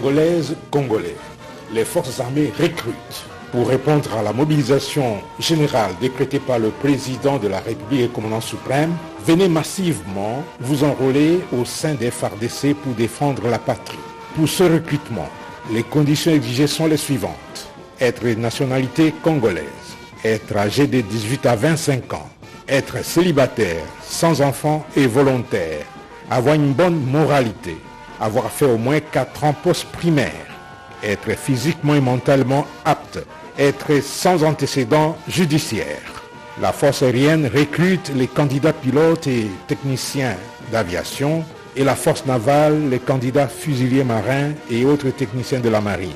Congolaises, Congolais, les forces armées recrutent. Pour répondre à la mobilisation générale décrétée par le président de la République et commandant suprême, venez massivement vous enrôler au sein des FARDC pour défendre la patrie. Pour ce recrutement, les conditions exigées sont les suivantes. Être de nationalité congolaise, être âgé de 18 à 25 ans, être célibataire, sans enfant et volontaire, avoir une bonne moralité, avoir fait au moins 4 ans post-primaire, être physiquement et mentalement apte, être sans antécédents judiciaires. La force aérienne recrute les candidats pilotes et techniciens d'aviation et la force navale les candidats fusiliers marins et autres techniciens de la marine.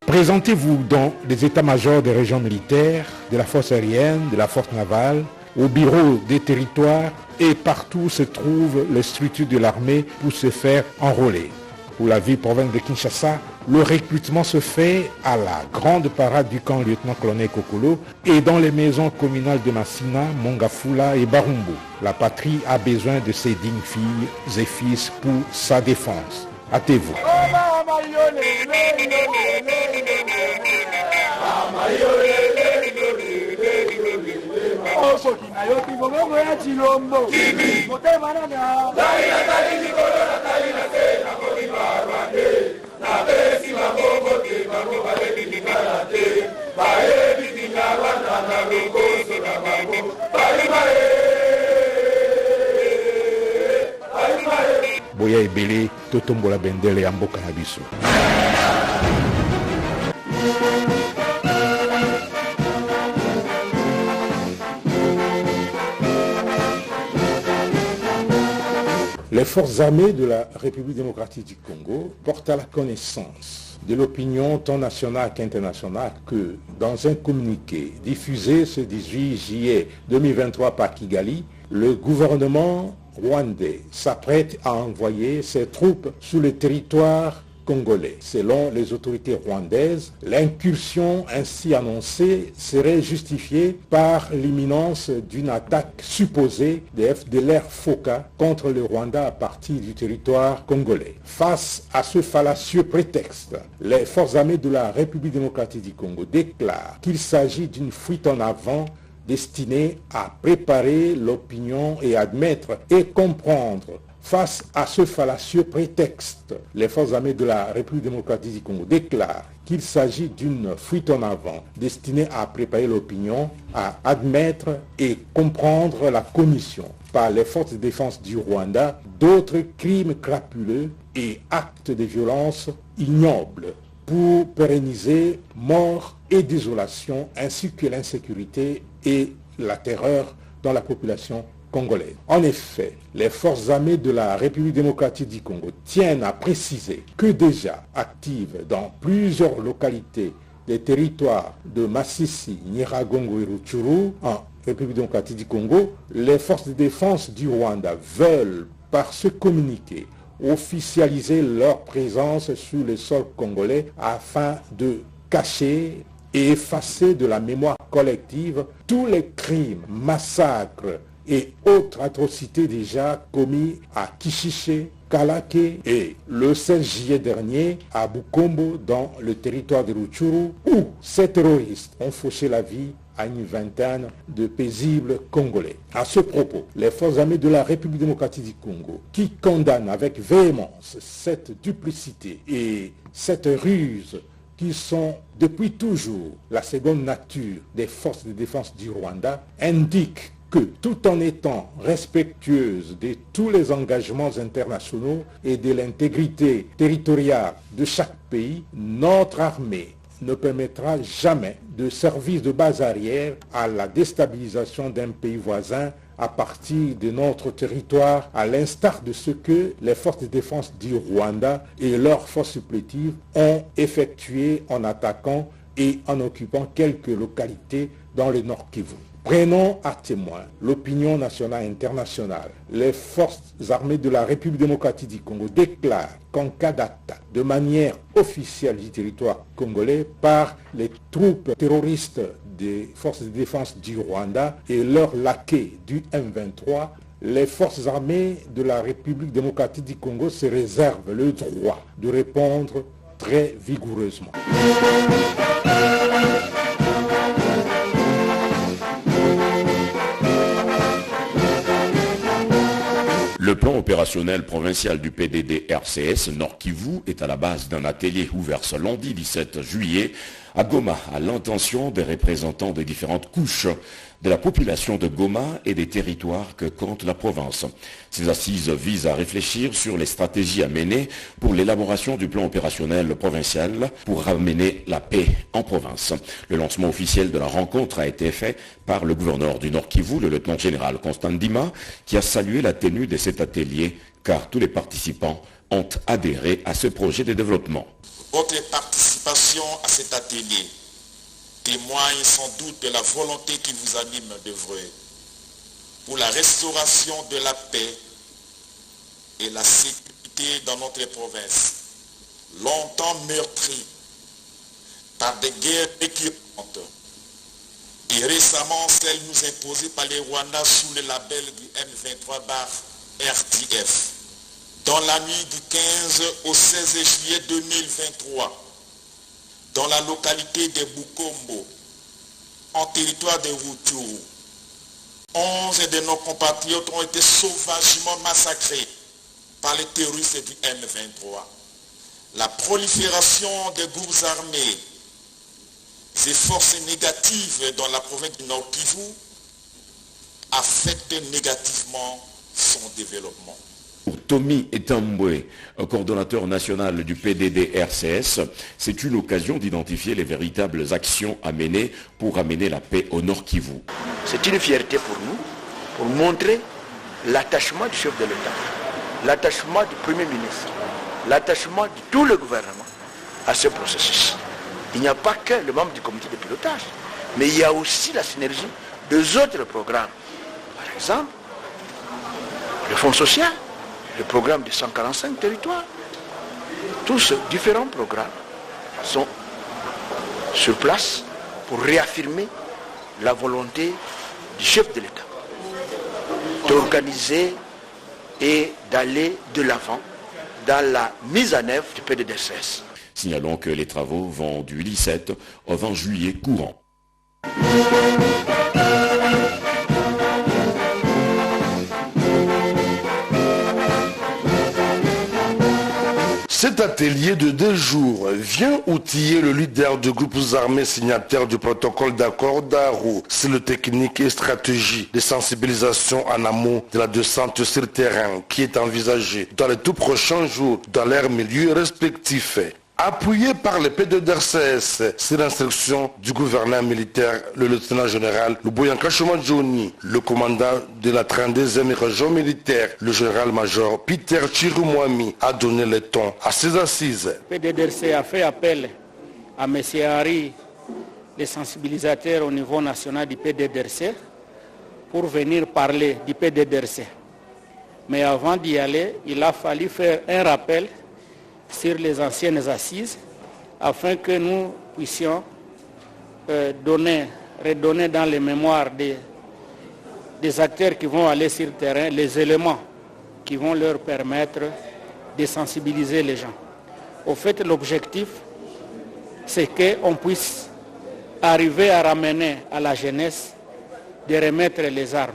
Présentez-vous dans les états-majors des régions militaires, de la force aérienne, de la force navale, au bureau des territoires et partout où se trouvent les structures de l'armée pour se faire enrôler. Pour la ville-province de Kinshasa, le recrutement se fait à la grande parade du camp lieutenant-colonel Kokolo et dans les maisons communales de Massina, Mongafula et Barumbu. La patrie a besoin de ses dignes filles et fils pour sa défense. Hâtez-vous. Boya ebele totombola bendele ya mboka na biso. Les forces armées de la République démocratique du Congo portent à la connaissance de l'opinion tant nationale qu'internationale que, dans un communiqué diffusé ce 18 juillet 2023 par Kigali, le gouvernement rwandais s'apprête à envoyer ses troupes sur le territoire congolais. Selon les autorités rwandaises, l'incursion ainsi annoncée serait justifiée par l'imminence d'une attaque supposée des FDLR FOCA contre le Rwanda à partir du territoire congolais. Face à ce fallacieux prétexte, les forces armées de la République démocratique du Congo déclarent qu'il s'agit d'une fuite en avant destinée à préparer l'opinion et admettre et comprendre. Face à ce fallacieux prétexte, les forces armées de la République démocratique du Congo déclarent qu'il s'agit d'une fuite en avant destinée à préparer l'opinion, à admettre et comprendre la commission par les forces de défense du Rwanda d'autres crimes crapuleux et actes de violence ignobles pour pérenniser mort et désolation ainsi que l'insécurité et la terreur dans la population congolaise. En effet, les forces armées de la République démocratique du Congo tiennent à préciser que déjà actives dans plusieurs localités des territoires de Masisi, Nyiragongo et Rutshuru, en République démocratique du Congo, les forces de défense du Rwanda veulent, par ce communiqué, officialiser leur présence sur le sol congolais afin de cacher et effacer de la mémoire collective tous les crimes, massacres et autres atrocités déjà commis à Kishiché, Kalake et le 16 juillet dernier à Bukombo dans le territoire de Rutshuru où ces terroristes ont fauché la vie à une vingtaine de paisibles Congolais. À ce propos, les forces armées de la République démocratique du Congo, qui condamnent avec véhémence cette duplicité et cette ruse qui sont depuis toujours la seconde nature des forces de défense du Rwanda, indiquent que tout en étant respectueuse de tous les engagements internationaux et de l'intégrité territoriale de chaque pays, notre armée ne permettra jamais de servir de base arrière à la déstabilisation d'un pays voisin à partir de notre territoire, à l'instar de ce que les forces de défense du Rwanda et leurs forces supplétives ont effectué en attaquant et en occupant quelques localités dans le Nord Kivu. Prenons à témoin l'opinion nationale et internationale. Les forces armées de la République démocratique du Congo déclarent qu'en cas d'attaque de manière officielle du territoire congolais par les troupes terroristes des forces de défense du Rwanda et leurs laquais du M23, les forces armées de la République démocratique du Congo se réservent le droit de répondre très vigoureusement. Le plan opérationnel provincial du PDD-RCS Nord Kivu est à la base d'un atelier ouvert ce lundi 17 juillet à Goma à l'intention des représentants des différentes couches de la population de Goma et des territoires que compte la province. Ces assises visent à réfléchir sur les stratégies à mener pour l'élaboration du plan opérationnel provincial pour ramener la paix en province. Le lancement officiel de la rencontre a été fait par le gouverneur du Nord Kivu, le lieutenant-général Constant Ndima, qui a salué la tenue de cet atelier car tous les participants ont adhéré à ce projet de développement. Votre participation à cet atelier témoigne sans doute de la volonté qui vous anime d'œuvrer pour la restauration de la paix et la sécurité dans notre province, longtemps meurtrie par des guerres récurrentes et récemment celles nous imposées par les Rwandais sous le label du M23/RDF. Dans la nuit du 15 au 16 juillet 2023, dans la localité de Bukombo, en territoire de Rutshuru, 11 de nos compatriotes ont été sauvagement massacrés par les terroristes du M23. La prolifération des groupes armés, des forces négatives dans la province du Nord Kivu affectent négativement son développement. Pour Tommy Etambwe, coordonnateur national du PDD-RCS, c'est une occasion d'identifier les véritables actions à mener pour amener la paix au Nord Kivu. C'est une fierté pour nous, pour montrer l'attachement du chef de l'État, l'attachement du Premier ministre, l'attachement de tout le gouvernement à ce processus. Il n'y a pas que le membre du comité de pilotage, mais il y a aussi la synergie des autres programmes. Par exemple, le Fonds social, le programme de 145 territoires. Tous ces différents programmes sont sur place pour réaffirmer la volonté du chef de l'État d'organiser et d'aller de l'avant dans la mise en œuvre du PDD-RCS. Signalons que les travaux vont du 17 au 20 juillet courant. Cet atelier de 2 jours vient outiller le leader de groupes armés signataires du protocole d'accord d'Arusha. C'est le technique et stratégie de sensibilisation en amont de la descente sur terrain qui est envisagée dans les tout prochains jours dans leurs milieux respectifs. Appuyé par le PDD-RCS, c'est l'instruction du gouverneur militaire, le lieutenant-général Luboyanka Johnny, le commandant de la 32e région militaire, le général-major Peter Chirumwami, a donné le ton à ses assises. Le PDD-RCS a fait appel à M. Harry, les sensibilisateurs au niveau national du PDD-RCS, pour venir parler du PDD-RCS. Mais avant d'y aller, il a fallu faire un rappel sur les anciennes assises afin que nous puissions redonner dans les mémoires des acteurs qui vont aller sur le terrain les éléments qui vont leur permettre de sensibiliser les gens. Au fait, l'objectif, c'est qu'on puisse arriver à ramener à la jeunesse de remettre les armes.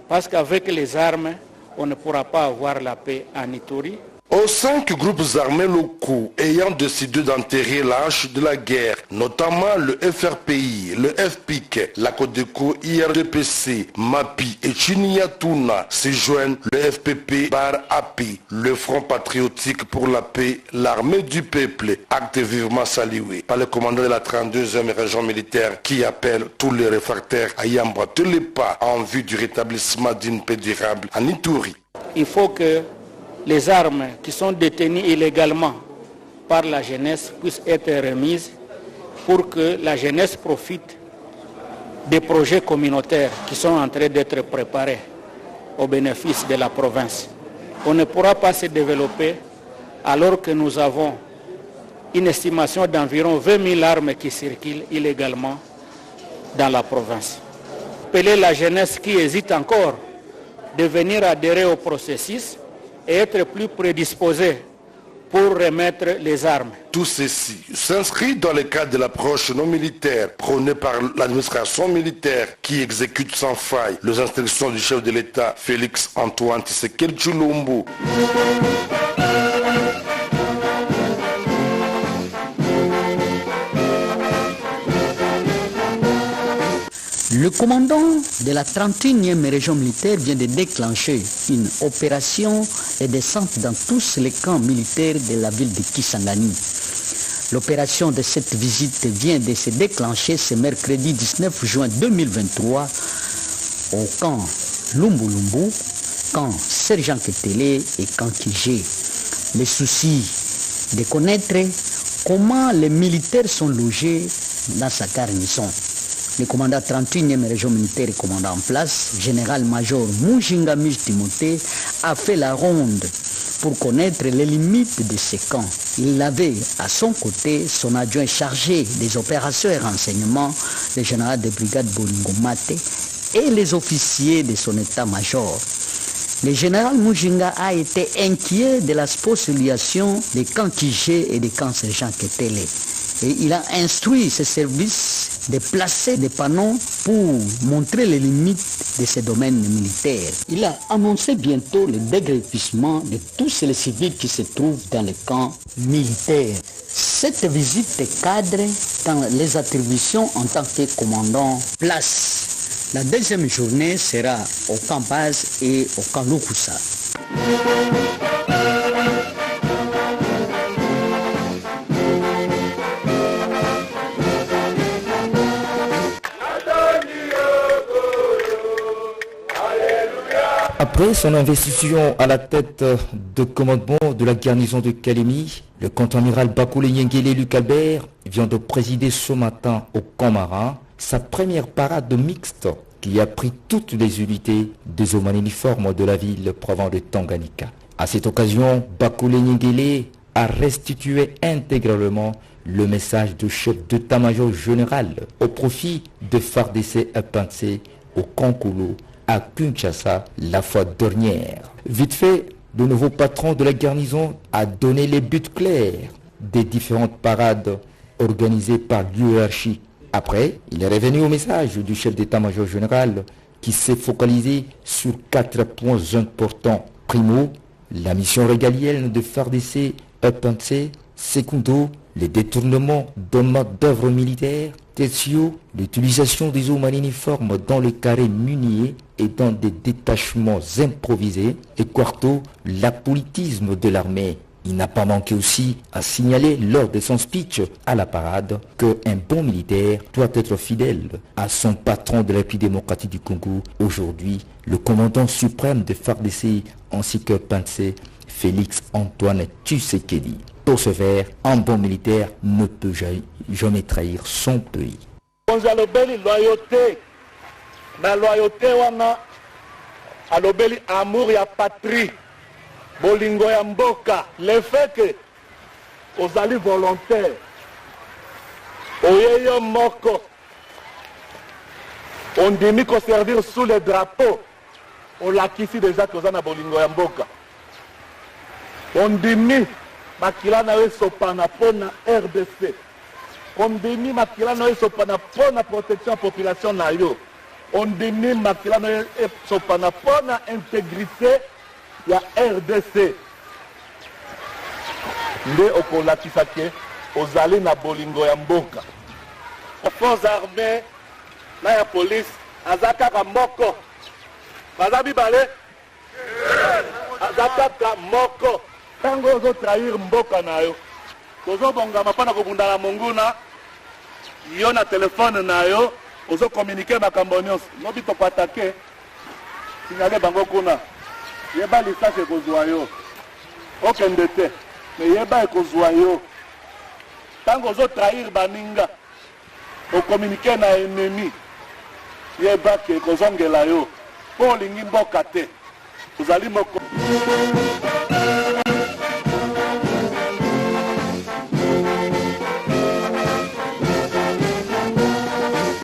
Parce qu'avec les armes, on ne pourra pas avoir la paix en Ituri. Aux 5 groupes armés locaux ayant décidé d'enterrer la hache de la guerre, notamment le FRPI, le FPIC, la Codeco, IRDPC, MAPI et Chiniatuna, se joignent le FPP-AP, le Front patriotique pour la paix, l'armée du peuple, acte vivement salué par le commandant de la 32e région militaire qui appelle tous les réfractaires à y emboîter les pas en vue du rétablissement d'une paix durable en Ituri. Il faut que les armes qui sont détenues illégalement par la jeunesse puissent être remises pour que la jeunesse profite des projets communautaires qui sont en train d'être préparés au bénéfice de la province. On ne pourra pas se développer alors que nous avons une estimation d'environ 20 000 armes qui circulent illégalement dans la province. Appeler la jeunesse qui hésite encore de venir adhérer au processus et être plus prédisposé pour remettre les armes. Tout ceci s'inscrit dans le cadre de l'approche non militaire prônée par l'administration militaire qui exécute sans faille les instructions du chef de l'État Félix Antoine Tshisekedi Tshilombo. Le commandant de la 31e région militaire vient de déclencher une opération de descente dans tous les camps militaires de la ville de Kisangani. L'opération de cette visite vient de se déclencher ce mercredi 19 juin 2023 au camp Lumbu-Lumbu, camp Sergent Ketele et camp Kijé. Le souci de connaître comment les militaires sont logés dans sa garnison. Le commandant 31e région militaire et commandant en place, général-major Mujinga Mich Timothée, a fait la ronde pour connaître les limites de ces camps. Il avait à son côté son adjoint chargé des opérations et renseignements, le général de brigade Bolingo Mate, et les officiers de son état-major. Le général Mujinga a été inquiet de la spoliation des camps Kijé et des camps Sergent Ketele. Et il a instruit ses services de placer des panneaux pour montrer les limites de ces domaines militaires. Il a annoncé bientôt le déguerpissement de tous les civils qui se trouvent dans les camps militaires. Cette visite cadre dans les attributions en tant que commandant place. La deuxième journée sera au camp base et au camp Lukusa. Après son investiture à la tête de commandement de la garnison de Kalemi, le contre-amiral Bakule Nyengele Luc Albert vient de présider ce matin au camp marin sa première parade mixte qui a pris toutes les unités des hommes en uniforme de la ville provenant de Tanganyika. À cette occasion, Bakule Nyengele a restitué intégralement le message du chef d'état-major général au profit de FARDC Pensé au Kankolo à Kinshasa la fois dernière. Vite fait, le nouveau patron de la garnison a donné les buts clairs des différentes parades organisées par l'hiérarchie. Après, il est revenu au message du chef d'état-major général qui s'est focalisé sur 4 points importants. Primo, la mission régalienne de FARDC Pensé. Secondo, les détournements d'un mode d'œuvre militaire. Tertio, l'utilisation des hommes en uniforme dans les carrés muniers et dans des détachements improvisés. Et quarto, l'apolitisme de l'armée. Il n'a pas manqué aussi à signaler lors de son speech à la parade qu'un bon militaire doit être fidèle à son patron de la République démocratique du Congo, aujourd'hui le commandant suprême de FARDC ainsi que Pensé, Félix Antoine Tshisekedi. Pour ce faire, un bon militaire ne peut jamais trahir son pays. La loyauté wana alobeli amour ya patrie bolingo ya mboka, le fait que ozali volontaire oyeyo moko ondimi ko servir sous le drapeau olakisi déjà toza na bolingo ya mboka ondimi makila na yo esopana pona RDC ondimi makila na yo esopana pona protection ya population na yo ondimi makila na yo esopana pona intégrité ya RDC nde okolakisa ke ozali na bolingo ya mboka. Forces armées na ya police aza kaka moko baza mibale aza kaka moko ntango ozotrahir mboka na yo kozobongama mpona kobundala monguna yo na telefone na yo ozokommunike makambo nyonso lobi tokoatake signale bango kuna yeba lisasi ekozwa yo okende te me yeba ekozwa yo ntango ozotrahir baninga okommunike na ennemi yeba ke ekozongela yo mpo olingi mboka te ozali moko.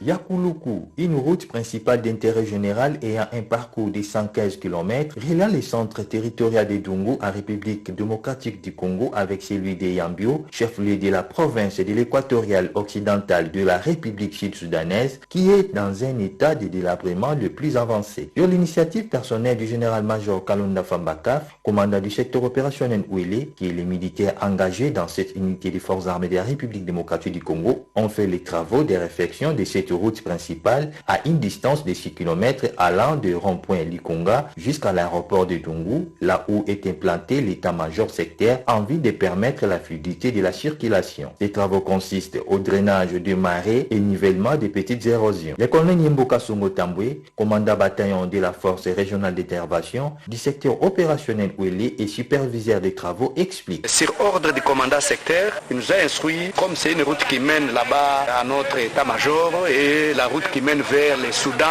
Yakuluku Une route principale d'intérêt général ayant un parcours de 115 km reliant les centres territoriaux de Dungu en République démocratique du Congo avec celui de Yambio, chef-lieu de la province de l'équatorial occidental de la République sud-soudanaise, qui est dans un état de délabrement le plus avancé. Sur l'initiative personnelle du général-major Kalunda Fambaka, commandant du secteur opérationnel Ouélé, qui est le militaire engagé dans cette unité des forces armées de la République démocratique du Congo, ont fait les travaux de réfection de cette route principale à une distance de 6 km allant de rond-point Likonga jusqu'à l'aéroport de Dungu, là où est implanté l'état-major sectaire en vue de permettre la fluidité de la circulation. Ces travaux consistent au drainage de marais et nivellement des petites érosions. Le colonel Nyemboka Songo Tambwe, commandant bataillon de la force régionale d'intervention du secteur opérationnel Ouélé et superviseur des travaux, explique. Sur ordre du commandant secteur, il nous a instruit, comme c'est une route qui mène là-bas à notre état-major et la route qui mène vers le Soudan,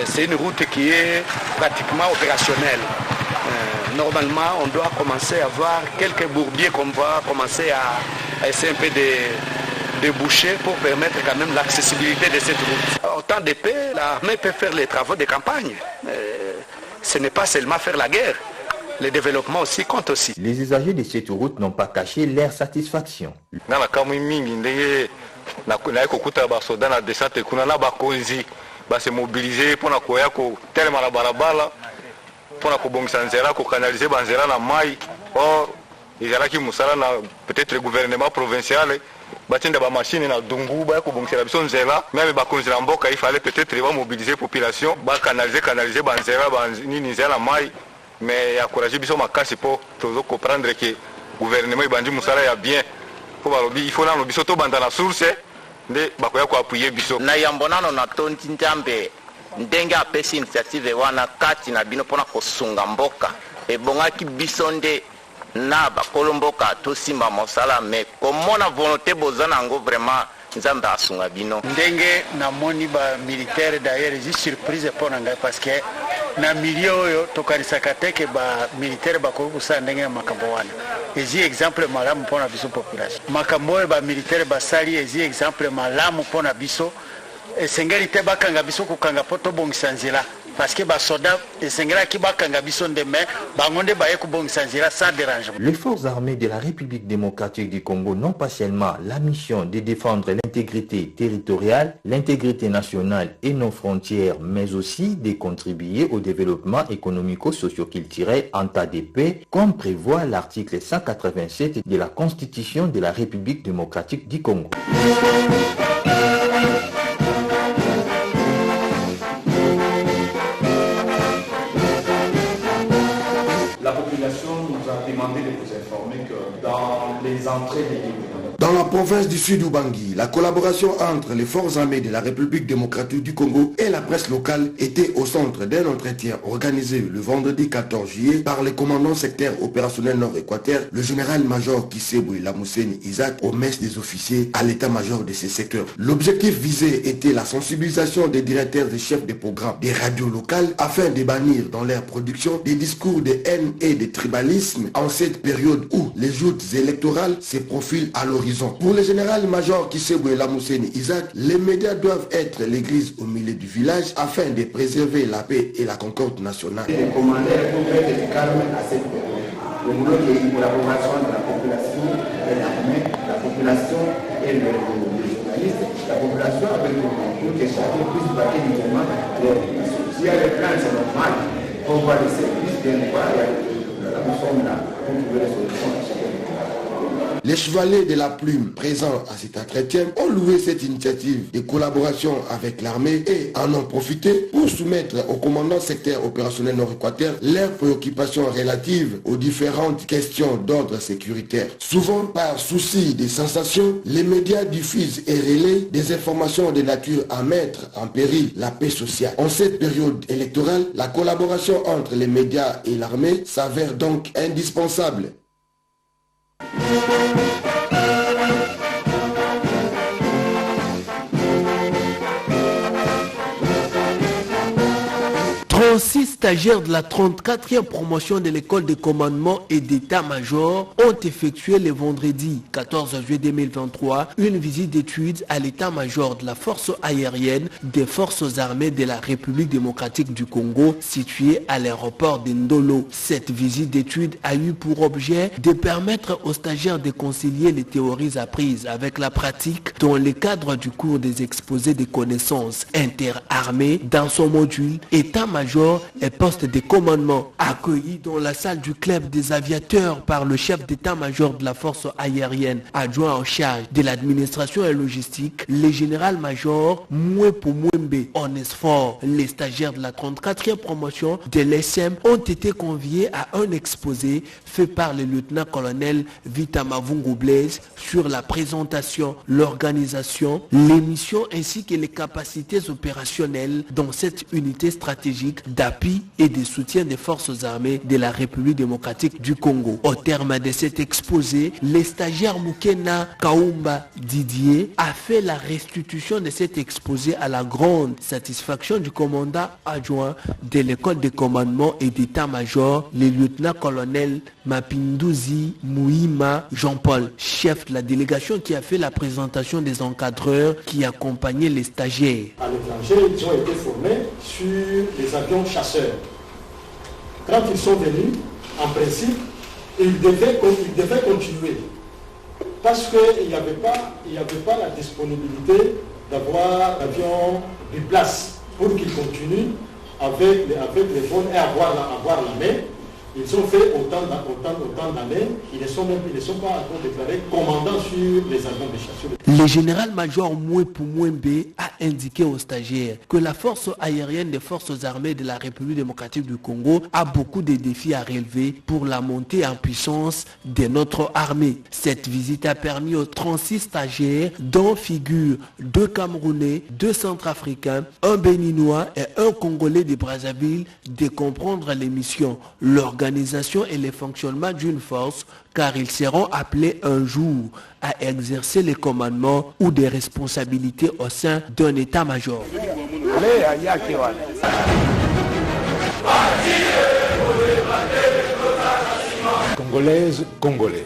c'est une route qui est pratiquement opérationnelle. Normalement, on doit commencer à voir quelques bourbiers qu'on va commencer à essayer un peu de boucher pour permettre quand même l'accessibilité de cette route. En temps de paix, l'armée peut faire les travaux de campagne. Ce n'est pas seulement faire la guerre. Le développement aussi compte aussi. Les usagers de cette route n'ont pas caché leur satisfaction. Se mobiliser pour na koya ko telema la barabara pour na kobongisa nzela ko canaliser banzela na mai or izalaki musala na peut-être le gouvernement provincial batinda ba machine na Dungu ba ko bongisa biso nzela même ba konzela mboka il fallait peut-être va mobiliser population ba canaliser banzela nini nzela mai mais ya courage biso makasi po tozo comprendre que gouvernement ibandi musala ya bien pour balobi il faut na biso to banda na source nde bakoya ko appuyer biso na yambonano na tonti ntambe ndenge apesi initiative wana kati na bino pona kosunga mboka ebongaki biso nde na bakolo mboka tosimba mosala me komona volonté bozana ngo vraiment nzambe asunga bino ndenge na moni ba militaire d'ailleurs zi surprise pona ngai parce que na milio oyo tokanisaka teke ba militaire bakokusa ndenge na makambo wana ezi exemple malamu pona biso population makambo oyo ba militaire basali ezi exemple malamu pona biso esengeli te bakanga biso kokanga po tobongisa nzela parce que basoda esengela ki bakanga biso ndeme bangonde baye kubongisa nzela sans dérangement. Les forces armées de la République démocratique du Congo n'ont pas seulement la mission de défendre l'intégrité territoriale, l'intégrité nationale et nos frontières, mais aussi de contribuer au développement économico-socio-culturel en tas de paix, comme prévoit l'article 187 de la Constitution de la République démocratique du Congo. La population nous a demandé de vous informer que dans les entrées des villes, dans la province du Sud-Ubangi, la collaboration entre les forces armées de la République démocratique du Congo et la presse locale était au centre d'un entretien organisé le vendredi 14 juillet par le commandant secteur opérationnel Nord-Équateur, le général-major Kisebwe Lamousseni Isaac, au mess des officiers à l'état-major de ces secteurs. L'objectif visé était la sensibilisation des directeurs et chefs de programme des radios locales afin de bannir dans leur production des discours de haine et de tribalisme en cette période où les joutes électorales se profilent à l'horizon. Pour le général-major Kisebwe Lamousseni Isaac, les médias doivent être l'église au milieu du village afin de préserver la paix et la concorde nationale. Les commandeurs pour mettre du calme à cette période. Le boulot qui est une collaboration de la population et l'armée, la population et les journalistes, la population avec le pour que chacun puisse baquer librement leur population. S'il y a des plans, c'est normal. On va laisser plus de voir. Nous sommes là pour trouver des solutions à chacun. Les chevaliers de la plume présents à cet entretien ont loué cette initiative de collaboration avec l'armée et en ont profité pour soumettre au commandant secteur opérationnel Nord-Équateur leurs préoccupations relatives aux différentes questions d'ordre sécuritaire. Souvent par souci de sensation, les médias diffusent et relaient des informations de nature à mettre en péril la paix sociale. En cette période électorale, la collaboration entre les médias et l'armée s'avère donc indispensable. Trop 6 stagiaires de la 34e promotion de l'école de commandement et d'état-major ont effectué le vendredi 14 juillet 2023 une visite d'études à l'état-major de la force aérienne des forces armées de la République démocratique du Congo située à l'aéroport de Ndolo. Cette visite d'études a eu pour objet de permettre aux stagiaires de concilier les théories apprises avec la pratique dans le cadre du cours des exposés de connaissances interarmées dans son module état-major et poste de commandement. Accueilli dans la salle du club des aviateurs par le chef d'état-major de la force aérienne adjoint en charge de l'administration et logistique, le général-major Mwepo Mwembe Onesfort. Les stagiaires de la 34e promotion de l'ESM ont été conviés à un exposé fait par le lieutenant-colonel Vita Mavungu Blaise sur la présentation, l'organisation, les missions ainsi que les capacités opérationnelles dans cette unité stratégique d'appui et de soutien des forces armées de la République démocratique du Congo. Au terme de cet exposé, le stagiaire Mukena Kaumba Didier a fait la restitution de cet exposé à la grande satisfaction du commandant adjoint de l'école de commandement et d'état-major, le lieutenant-colonel Mapinduzi Mouima Jean-Paul, chef de la délégation qui a fait la présentation des encadreurs qui accompagnaient les stagiaires. À l'étranger, ils ont été formés sur les avions chasseurs. Quand ils sont venus, en principe, ils devaient continuer. Parce qu'il n'y avait pas la disponibilité d'avoir l'avion du place pour qu'ils continuent avec les vols et avoir la main. Ils ont fait autant d'années, ils ne sont pas encore déclarés commandants sur les avions de chasse. Le général-major Mwepo Mwembe a indiqué aux stagiaires que la force aérienne des forces armées de la République démocratique du Congo a beaucoup de défis à relever pour la montée en puissance de notre armée. Cette visite a permis aux 36 stagiaires, dont figurent 2 Camerounais, 2 Centrafricains, un Béninois et un Congolais de Brazzaville, de comprendre les missions, l'organisation et le fonctionnement d'une force, car ils seront appelés un jour à exercer les commandements ou des responsabilités au sein d'un état-major. Congolaises, Congolais,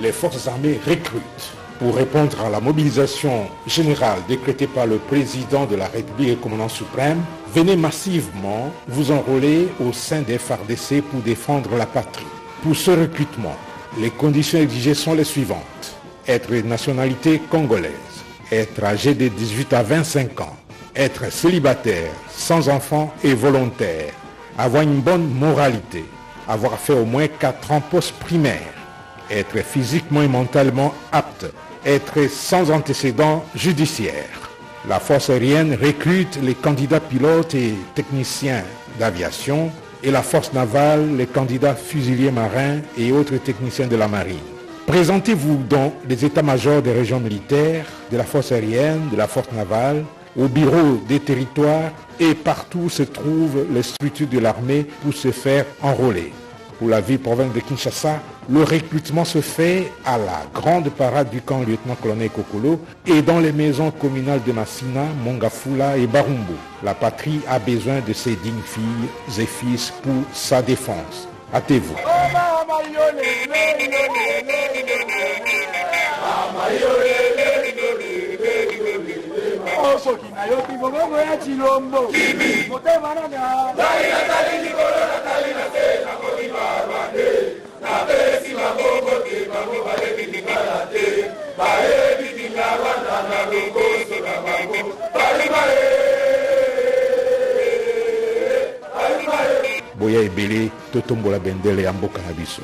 les forces armées recrutent pour répondre à la mobilisation générale décrétée par le président de la République et commandant suprême. Venez massivement vous enrôler au sein des FARDC pour défendre la patrie. Pour ce recrutement, les conditions exigées sont les suivantes. Être de nationalité congolaise, être âgé de 18 à 25 ans, être célibataire, sans enfant et volontaire, avoir une bonne moralité, avoir fait au moins 4 ans post-primaire, être physiquement et mentalement apte, être sans antécédents judiciaires. La force aérienne recrute les candidats pilotes et techniciens d'aviation et la force navale les candidats fusiliers marins et autres techniciens de la marine. Présentez-vous dans les états-majors des régions militaires, de la force aérienne, de la force navale, au bureau des territoires et partout où se trouvent les structures de l'armée pour se faire enrôler. Pour la ville-province de Kinshasa, le recrutement se fait à la grande parade du camp lieutenant-colonel Kokolo et dans les maisons communales de Massina, Mongafula et Barumbo. La patrie a besoin de ses dignes filles et fils pour sa défense. Hâtez-vous. Boya ebele totombola bendele ya mboka na biso.